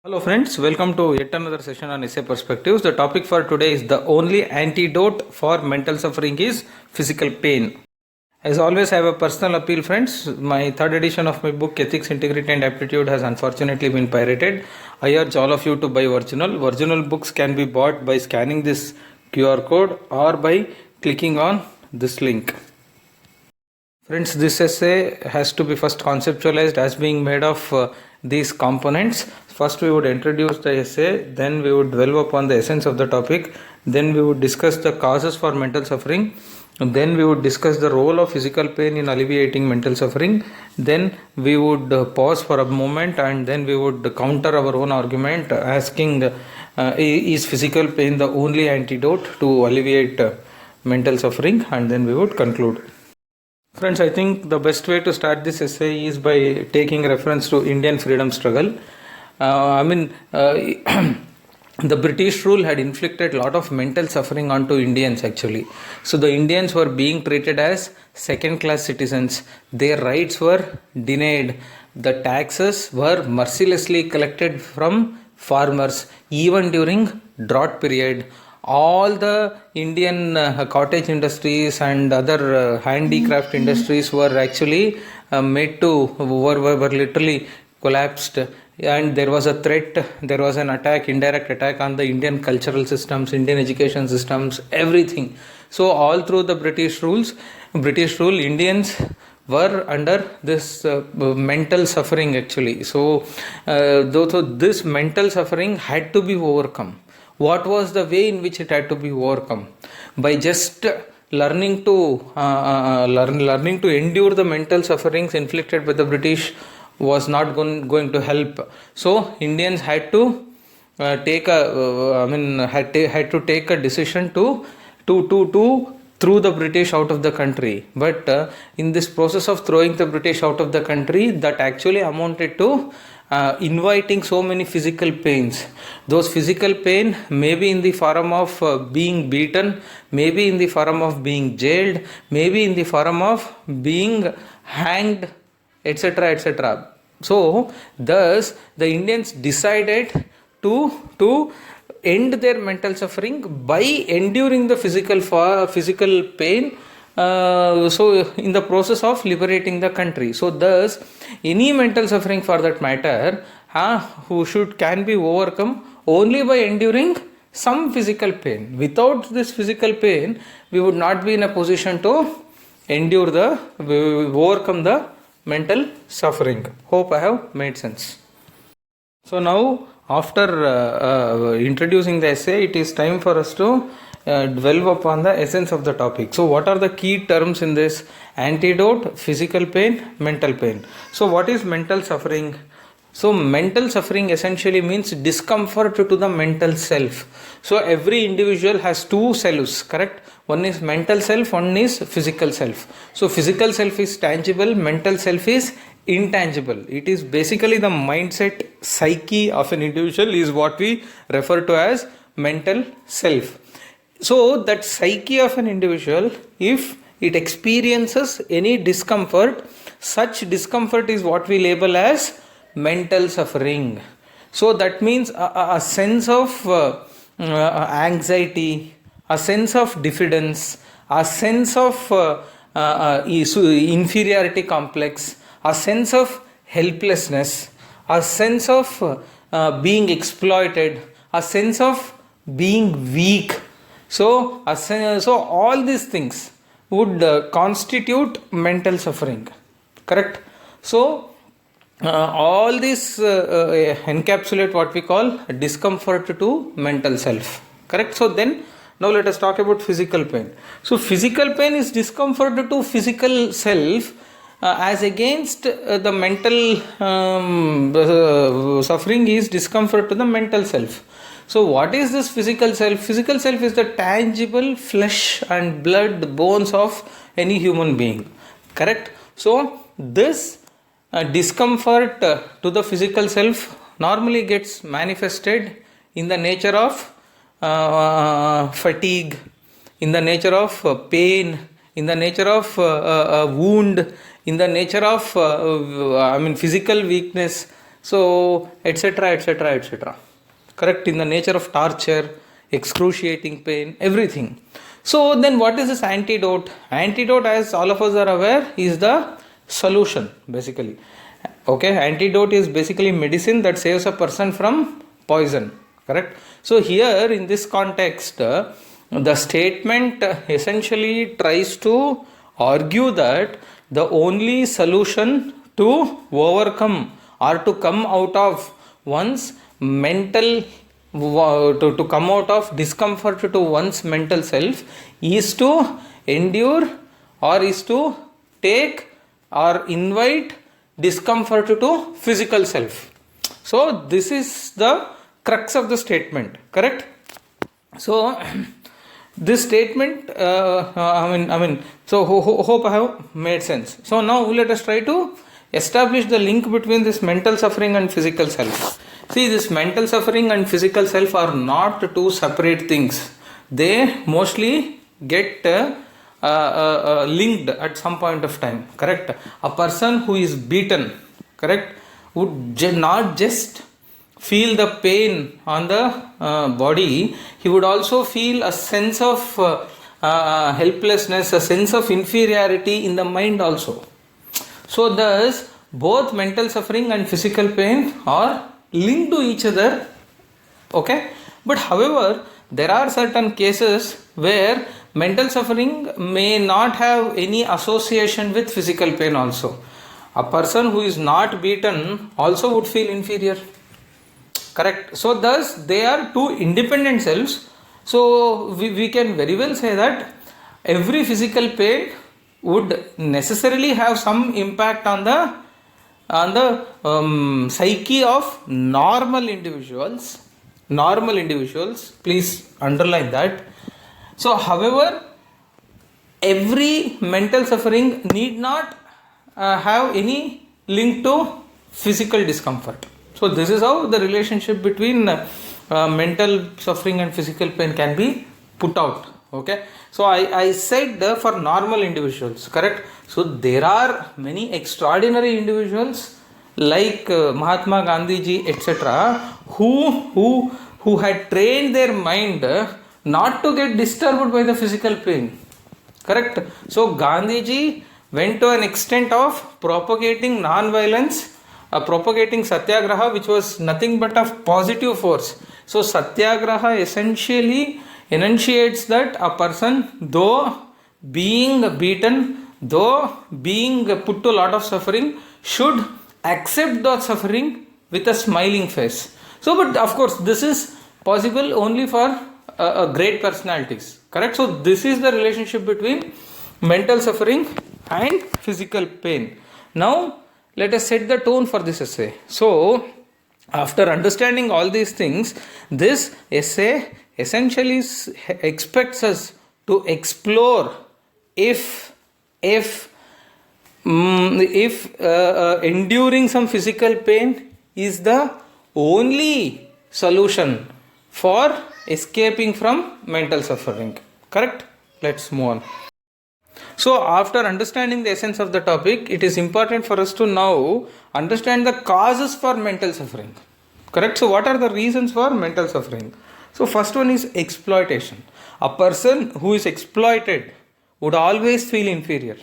Hello friends, welcome to yet another session on essay perspectives. The topic for today is the only antidote for mental suffering is physical pain. As always, I have a personal appeal, friends. My third edition of my book Ethics, Integrity and Aptitude has unfortunately been pirated. I urge all of you to buy original. Original books can be bought by scanning this QR code or by clicking on this link. Friends, this essay has to be first conceptualized as being made of these components. First we would introduce the essay, then we would dwell upon the essence of the topic, then we would discuss the causes for mental suffering, and then we would discuss the role of physical pain in alleviating mental suffering, then we would pause for a moment and then we would counter our own argument asking is physical pain the only antidote to alleviate mental suffering, and then we would conclude. Friends, I think the best way to start this essay is by taking reference to Indian freedom struggle. The British rule had inflicted a lot of mental suffering onto Indians actually. So the Indians were being treated as second-class citizens. Their rights were denied. The taxes were mercilessly collected from farmers even during drought period. All the Indian cottage industries and other handicraft industries were actually were literally collapsed, and there was a threat, there was an attack, indirect attack on the Indian cultural systems, Indian education systems, everything. So all through the British rule, Indians were under this mental suffering actually. So this mental suffering had to be overcome. What was the way in which it had to be overcome? By just learning to endure the mental sufferings inflicted by the British was not going to help. So Indians had to take a decision to throw the British out of the country. But in this process of throwing the British out of the country, that actually amounted to inviting so many physical pains. Those physical pain may be in the form of being beaten, maybe in the form of being jailed, maybe in the form of being hanged, etc., etc. So thus the Indians decided to end their mental suffering by enduring the physical pain, so in the process of liberating the country. So thus any mental suffering for that matter can be overcome only by enduring some physical pain. Without this physical pain, we would not be in a position to overcome the mental suffering. Hope I have made sense. So now, after introducing the essay, it is time for us to dwell upon the essence of the topic. So what are the key terms in this? Antidote, physical pain, mental pain. So what is mental suffering? So mental suffering essentially means discomfort to the mental self. So every individual has two selves, correct? One is mental self, one is physical self. So physical self is tangible, mental self is intangible. It is basically the mindset, psyche of an individual is what we refer to as mental self. So that psyche of an individual, if it experiences any discomfort, such discomfort is what we label as mental suffering. So that means a sense of anxiety, a sense of diffidence, a sense of inferiority complex, a sense of helplessness, a sense of being exploited, a sense of being weak. So all these things would constitute mental suffering, correct? So all this encapsulate what we call discomfort to mental self, correct? So then now let us talk about physical pain. So physical pain is discomfort to physical self as against the mental suffering is discomfort to the mental self. So what is this physical self? Physical self is the tangible flesh and blood bones of any human being, correct? So this discomfort to the physical self normally gets manifested in the nature of fatigue, in the nature of pain, in the nature of wound, in the nature of physical weakness, So etc., etc., etc. Correct, in the nature of torture, excruciating pain, everything. So then what is this antidote? Antidote, as all of us are aware, is the solution basically. Okay, antidote is basically medicine that saves a person from poison. Correct. So here in this context, the statement essentially tries to argue that the only solution to overcome or to come out of one's mental to come out of discomfort to one's mental self is to endure or is to take or invite discomfort to physical self. So this is the crux of the statement, correct? So this statement so hope I have made sense. So now let us try to establish the link between this mental suffering and physical self. See, this mental suffering and physical self are not two separate things. They mostly get linked at some point of time, correct? A person who is beaten, correct, would not just feel the pain on the body, he would also feel a sense of helplessness, a sense of inferiority in the mind also. So thus both mental suffering and physical pain are linked to each other, okay? But however, there are certain cases where mental suffering may not have any association with physical pain also. A person who is not beaten also would feel inferior, correct? So thus they are two independent selves. So we can very well say that every physical pain would necessarily have some impact on the psyche of normal individuals. Please underline that. So however, every mental suffering need not have any link to physical discomfort. So this is how the relationship between mental suffering and physical pain can be put out, okay? So I said for normal individuals, correct? So there are many extraordinary individuals like Mahatma Gandhiji, etc., who had trained their mind not to get disturbed by the physical pain, correct? So Gandhiji went to an extent of propagating non-violence, propagating satyagraha, which was nothing but a positive force. So satyagraha essentially enunciates that a person, though being beaten, though being put to a lot of suffering, should accept that suffering with a smiling face. So, but of course, this is possible only for great personalities, correct? So, this is the relationship between mental suffering and physical pain. Now, let us set the tone for this essay. So, after understanding all these things, this essay essentially expects us to explore if enduring some physical pain is the only solution for escaping from mental suffering, correct? Let's move on. So after understanding the essence of the topic, it is important for us to now understand the causes for mental suffering, correct? So what are the reasons for mental suffering? So first one is exploitation. A person who is exploited would always feel inferior.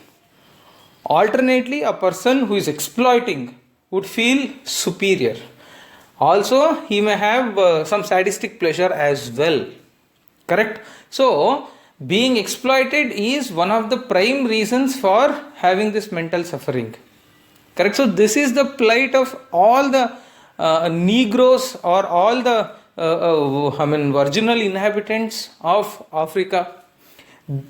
Alternately, a person who is exploiting would feel superior. Also, he may have some sadistic pleasure as well, correct? So being exploited is one of the prime reasons for having this mental suffering, correct? So this is the plight of all the Negroes or all the virginal inhabitants of Africa.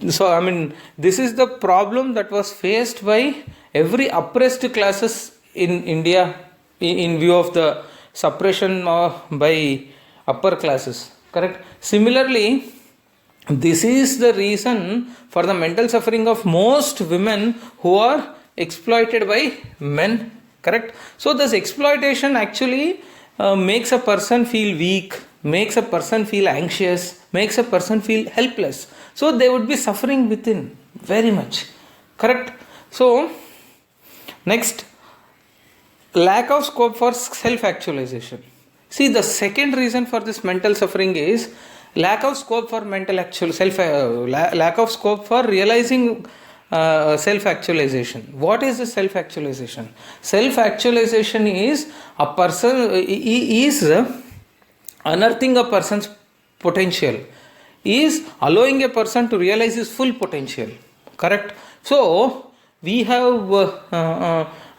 So this is the problem that was faced by every oppressed classes in India in view of the suppression by upper classes, correct? Similarly, this is the reason for the mental suffering of most women who are exploited by men, correct? So this exploitation actually makes a person feel weak, makes a person feel anxious, makes a person feel helpless. So they would be suffering within very much, correct? So next, Lack of scope for self-actualization. See, the second reason for this mental suffering is lack of scope for lack of scope for realizing self-actualization. What is the self-actualization? Self-actualization is a person is unearthing a person's potential, is allowing a person to realize his full potential. Correct? So we have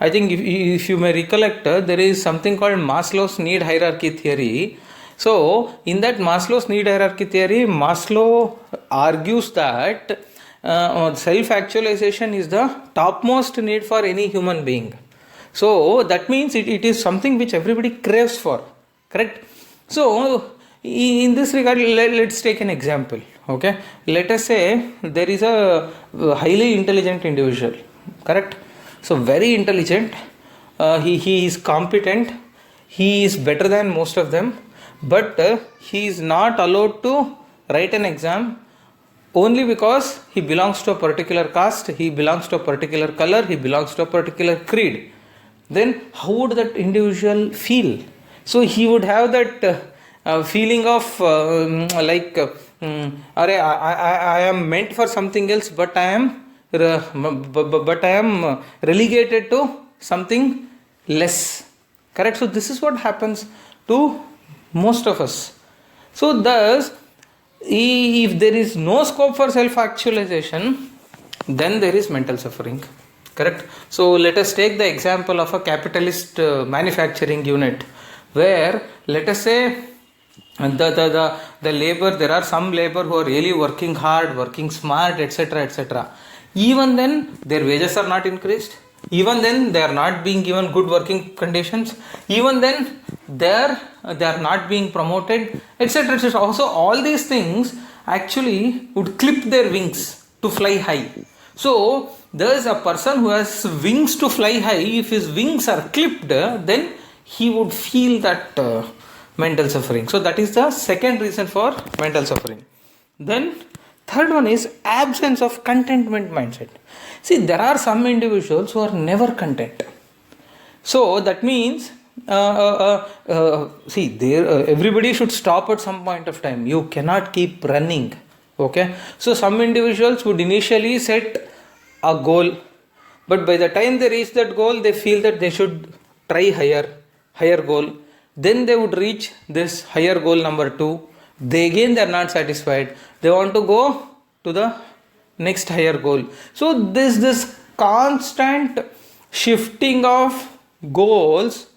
I think if you may recollect, there is something called Maslow's need hierarchy theory. So in that Maslow's need hierarchy theory, Maslow argues that self-actualization is the topmost need for any human being. So that means it is something which everybody craves for. Correct? So in this regard, let's take an example. Okay, let us say there is a highly intelligent individual. Correct? So very intelligent, he is competent, he is better than most of them, but he is not allowed to write an exam only because he belongs to a particular caste, he belongs to a particular color, he belongs to a particular creed. Then how would that individual feel? So he would have that feeling of I am meant for something else, but I am relegated to something less. Correct? So this is what happens to most of us. So thus, if there is no scope for self-actualization, then there is mental suffering. Correct? So let us take the example of a capitalist manufacturing unit, where let us say the labor, there are some labor who are really working hard, working smart, etc., etc. Even then, their wages are not increased. Even then, they are not being given good working conditions. Even then, they are not being promoted, etc., etc. Also, all these things actually would clip their wings to fly high. So, there is a person who has wings to fly high. If his wings are clipped, then he would feel that mental suffering. So, that is the second reason for mental suffering. Then, third one is absence of contentment mindset. See, there are some individuals who are never content. So that means, everybody should stop at some point of time. You cannot keep running. Okay. So some individuals would initially set a goal, but by the time they reach that goal, they feel that they should try higher goal. Then they would reach this higher goal number 2. They are not satisfied. They want to go to the next higher goal. So this constant shifting of goals,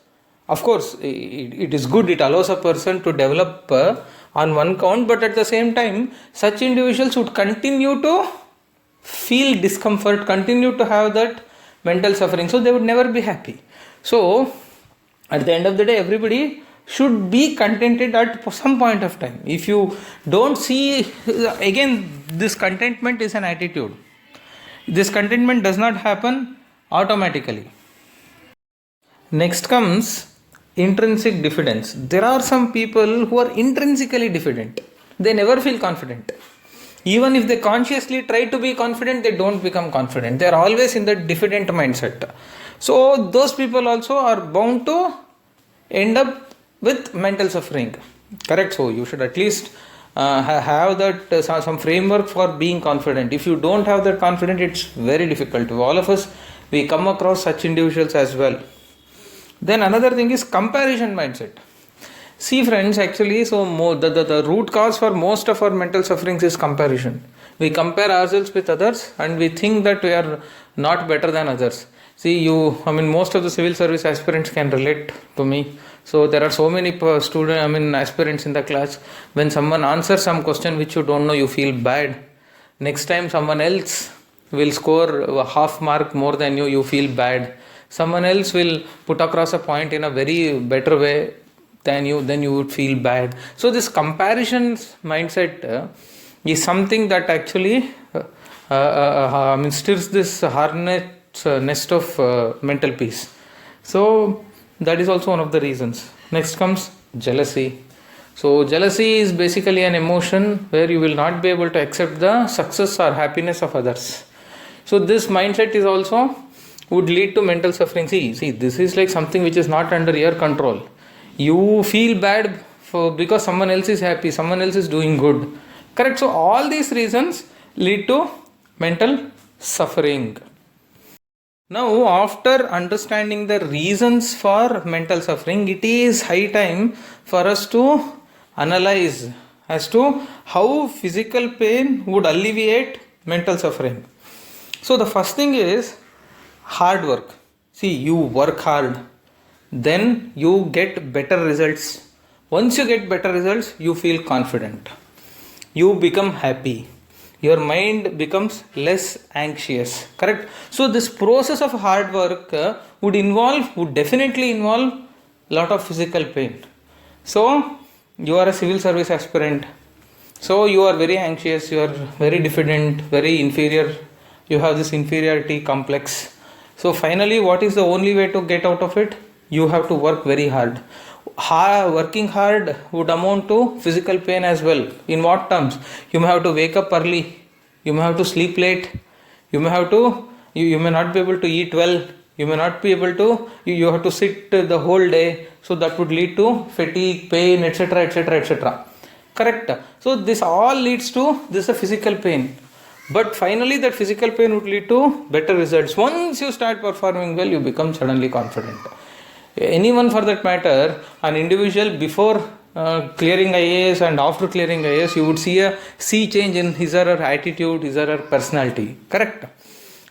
of course, it is good. It allows a person to develop on one count, but at the same time, such individuals would continue to feel discomfort, continue to have that mental suffering. So they would never be happy. So at the end of the day, everybody should be contented at some point of time. If you don't see, again, this contentment is an attitude. This contentment does not happen automatically. Next comes intrinsic diffidence. There are some people who are intrinsically diffident. They never feel confident. Even if they consciously try to be confident, they don't become confident. They are always in the diffident mindset. So those people also are bound to end up with mental suffering. Correct? So you should at least have that some framework for being confident. If you don't have that confidence, it's very difficult. All of us, we come across such individuals as well. Then another thing is comparison mindset. See friends, actually, so the root cause for most of our mental sufferings is comparison. We compare ourselves with others and we think that we are not better than others. See, most of the civil service aspirants can relate to me. So there are so many aspirants in the class. When someone answers some question which you don't know, you feel bad. Next time someone else will score a half mark more than you, you feel bad. Someone else will put across a point in a very better way than you, then you would feel bad. So this comparison mindset is something that actually stirs this hornet's nest of mental peace. So that is also one of the reasons. Next comes jealousy. So jealousy is basically an emotion where you will not be able to accept the success or happiness of others. So this mindset is also would lead to mental suffering. See, this is like something which is not under your control. You feel bad because someone else is happy, someone else is doing good. Correct? So all these reasons lead to mental suffering. Now, after understanding the reasons for mental suffering, it is high time for us to analyze as to how physical pain would alleviate mental suffering. So, the first thing is hard work. See, you work hard, then you get better results. Once you get better results, you feel confident. You become happy. Your mind becomes less anxious. Correct? So this process of hard work would definitely involve a lot of physical pain. So you are a civil service aspirant. So you are very anxious, you are very diffident, very inferior. You have this inferiority complex. So finally, what is the only way to get out of it? You have to work very hard. Working hard would amount to physical pain as well. In what terms? You may have to wake up early, you may have to sleep late, you may not be able to eat well, you may not be able to, you have to sit the whole day. So that would lead to fatigue, pain, etc, etc, etc. Correct? So this all leads to this a physical pain. But finally that physical pain would lead to better results. Once you start performing well, you become suddenly confident. Anyone for that matter, an individual before clearing IAS and after clearing IAS, you would see a sea change in his or her attitude, his or her personality. Correct?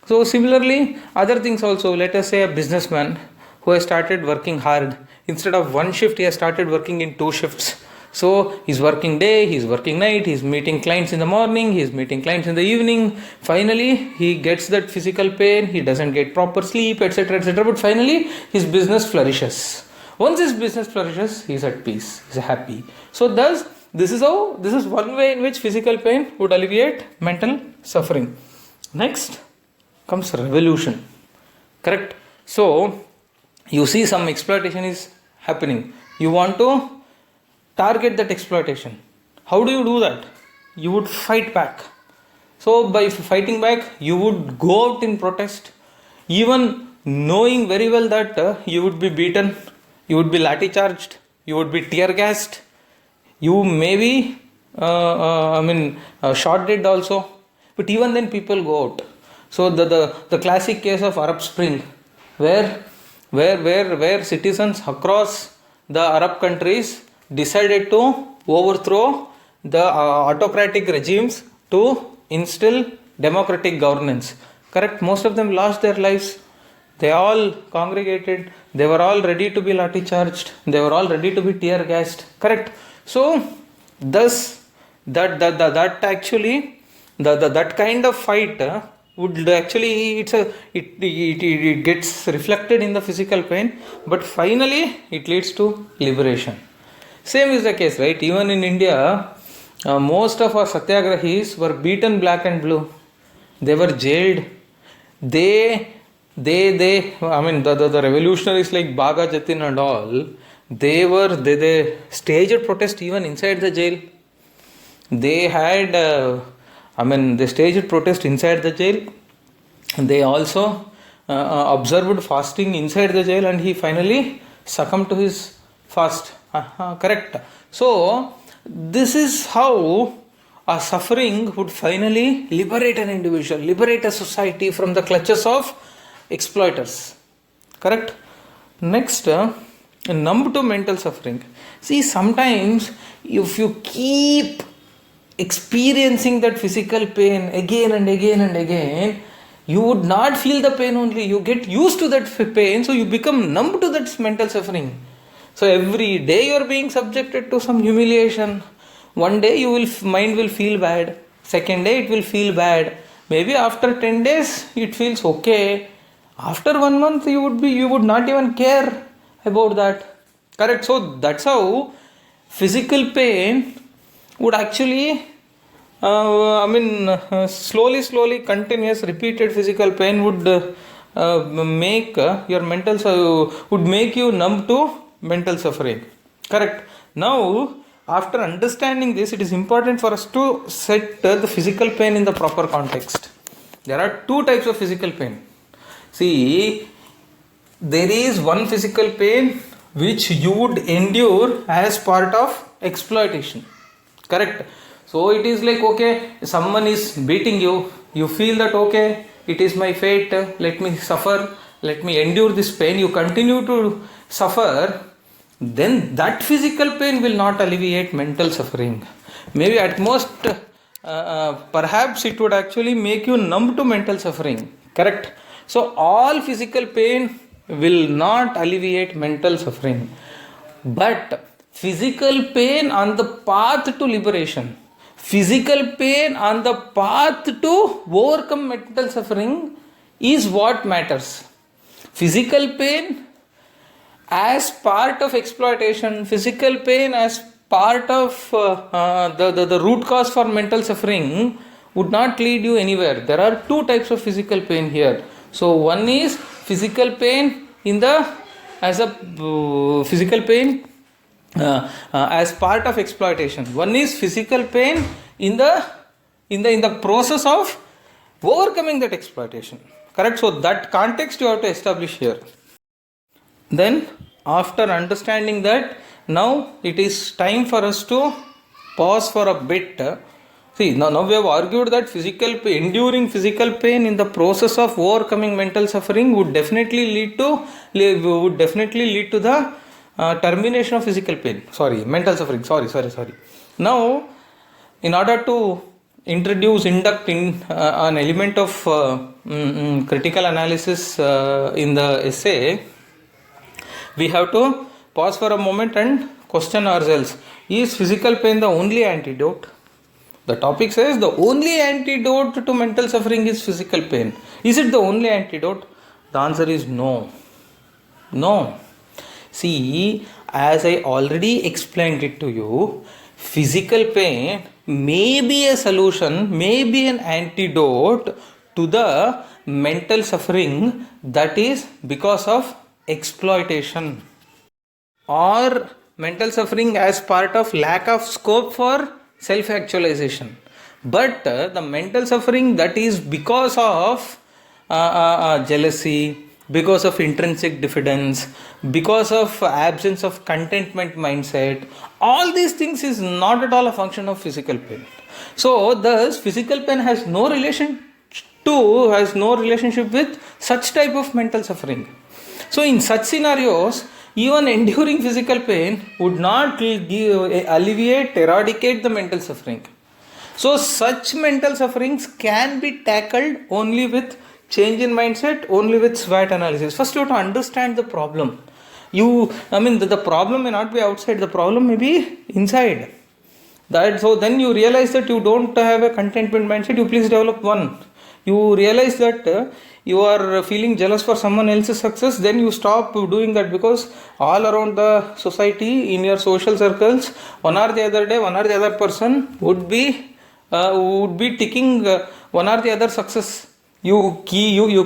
So similarly, other things also, let us say a businessman who has started working hard. Instead of one shift, he has started working in 2 shifts. So he's working day, he's working night, he's meeting clients in the morning, he's meeting clients in the evening. Finally, he gets that physical pain, he doesn't get proper sleep, etc, etc. But finally, his business flourishes. Once his business flourishes, he's at peace, he's happy. So thus, this is one way in which physical pain would alleviate mental suffering. Next comes revolution. Correct? So, you see some exploitation is happening. You want to target that exploitation. How do you do that? You would fight back. So by fighting back, you would go out in protest, even knowing very well that you would be beaten, you would be lathi charged, you would be tear gassed, you may be shot dead also. But even then people go out. So the classic case of Arab Spring, where citizens across the Arab countries decided to overthrow the autocratic regimes to instill democratic governance. Correct? Most of them lost their lives. They all congregated. They were all ready to be lathi charged. They were all ready to be tear gassed. Correct? So, thus that kind of fight would actually it gets reflected in the physical pain, but finally it leads to liberation. Same is the case, right? Even in India, most of our satyagrahis were beaten black and blue. They were jailed. The revolutionaries like Bhaga Jatin and all, they staged protest even inside the jail. They had, they staged protest inside the jail. They also observed fasting inside the jail, and he finally succumbed to his fast. Correct. So, this is how a suffering would finally liberate an individual, liberate a society from the clutches of exploiters. Correct. Next, numb to mental suffering. See, sometimes if you keep experiencing that physical pain again and again and again, you would not feel the pain only. You get used to that pain, so you become numb to that mental suffering. So every day you are being subjected to some humiliation. One day mind will feel bad. Second day it will feel bad. Maybe after 10 days it feels okay. After 1 month you would not even care about that. Correct? So that's how physical pain would actually slowly continuous repeated physical pain would make would make you numb to mental suffering. Correct. Now, after understanding this, it is important for us to set the physical pain in the proper context. There are 2 types of physical pain. See, there is one physical pain which you would endure as part of exploitation. Correct? So it is like, okay, someone is beating you, you feel that, okay, it is my fate, let me suffer, let me endure this pain, you continue to suffer, then that physical pain will not alleviate mental suffering. Maybe at most, perhaps it would actually make you numb to mental suffering. Correct? So all physical pain will not alleviate mental suffering. But physical pain on the path to liberation, physical pain on the path to overcome mental suffering is what matters. Physical pain as part of exploitation, physical pain as part of the root cause for mental suffering would not lead you anywhere. There are two types of physical pain here. So one is physical pain physical pain as part of exploitation. One is physical pain in the process of overcoming that exploitation. Correct? So that context you have to establish here. Then after understanding that, now it is time for us to pause for a bit. See, now we have argued that enduring physical pain in the process of overcoming mental suffering would definitely lead to the termination of mental suffering. Sorry. Now, in order to induct in an element of critical analysis in the essay, we have to pause for a moment and question ourselves, is physical pain the only antidote? The topic says the only antidote to mental suffering is physical pain. Is it the only antidote? The answer is no. No. See, as I already explained it to you, physical pain may be a solution, may be an antidote to the mental suffering that is because of exploitation or mental suffering as part of lack of scope for self-actualization. But the mental suffering that is because of jealousy, because of intrinsic diffidence, because of absence of contentment mindset, all these things is not at all a function of physical pain. So thus physical pain has no relationship with such type of mental suffering. So in such scenarios, even enduring physical pain would not eradicate the mental suffering. So such mental sufferings can be tackled only with change in mindset, only with SWOT analysis. First you have to understand the problem. The problem may not be outside, the problem may be inside. So then you realize that you don't have a contentment mindset, you please develop one. You realize that you are feeling jealous for someone else's success, then you stop doing that, because all around the society, in your social circles, one or the other day, one or the other person would be ticking one or the other success. You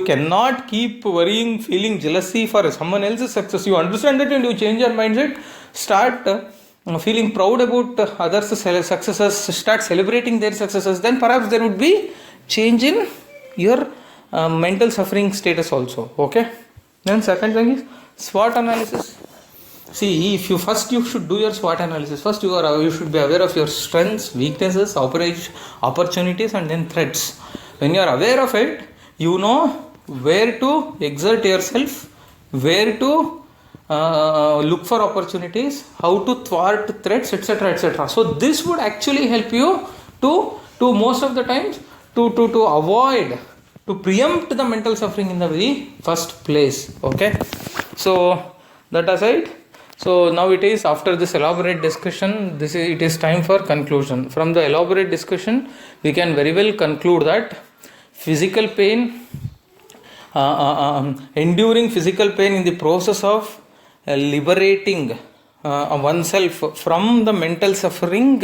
cannot keep worrying, feeling jealousy for someone else's success. You understand that and you change your mindset, start feeling proud about others' successes, start celebrating their successes, then perhaps there would be change in your mental suffering status also. Okay. Then second thing is SWOT analysis. See, you should do your SWOT analysis. First you should be aware of your strengths, weaknesses, opportunities, and then threats. When you are aware of it, you know where to exert yourself, where to look for opportunities, how to thwart threats, etc., etc. So this would actually help you to most of the times to avoid, to preempt the mental suffering in the very first place. Okay. So that aside, so now it is, after this elaborate discussion, it is time for conclusion. From the elaborate discussion, we can very well conclude that physical pain, enduring physical pain in the process of liberating oneself from the mental suffering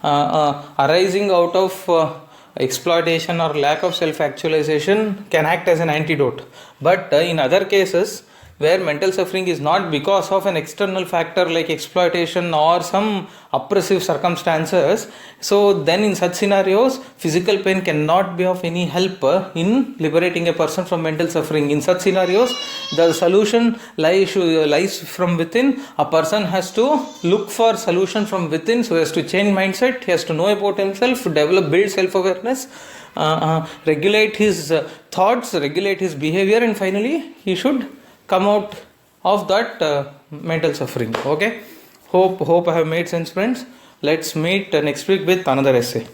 arising out of exploitation or lack of self-actualization can act as an antidote. But in other cases, where mental suffering is not because of an external factor like exploitation or some oppressive circumstances. So then in such scenarios, physical pain cannot be of any help in liberating a person from mental suffering. In such scenarios, the solution lies from within. A person has to look for solution from within, so he has to change mindset, he has to know about himself, build self-awareness, regulate his thoughts, regulate his behavior, and finally he should come out of that mental suffering. Okay, hope I have made sense, friends. Let's meet next week with another essay.